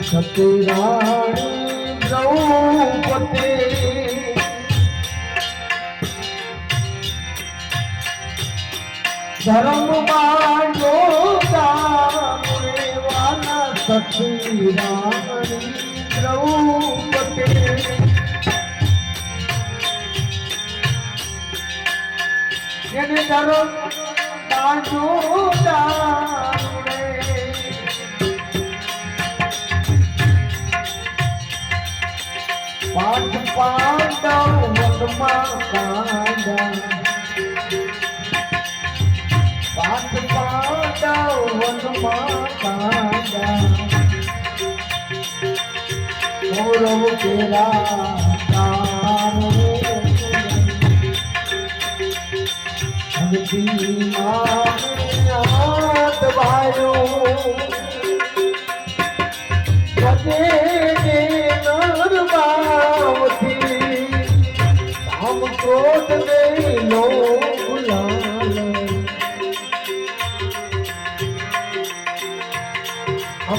સતી રાણી દ્રૌપદી ધર્મમાં યોગદાન લેવાના સતી રાણી દ્રૌપદી એને ધર્મમાં યોગદાન પાંચ પાંડવ વનમાં કાંડા પાંચ પાંડવ વનમાં કાંડા કૌરવ કેરા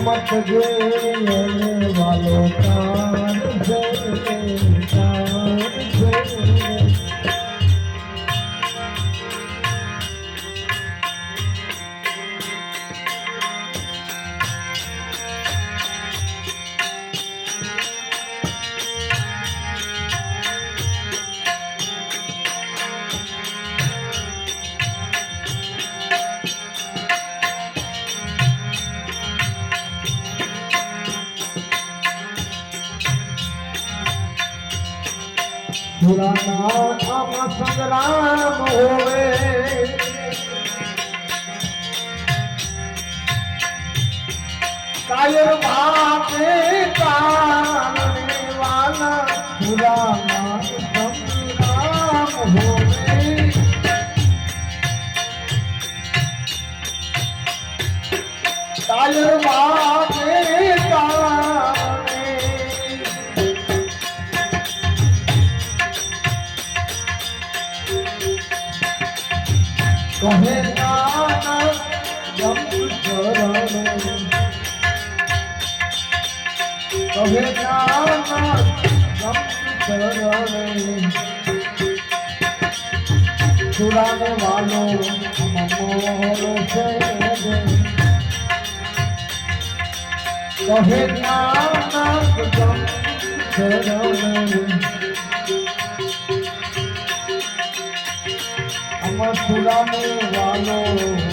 અમત જે વાલો કાન જય પુરાના સંગ્રામ હોવે કાયર બાપે કારણે વાલા પુરાના સંગ્રામ હોવે કાયર બાપે કહે નાનક જપ ચરણ કહે નાનક જપ ચરણ સુરાને વાલો મમોર છે કહે નાનક જપ ચરણ મથુરા में वालो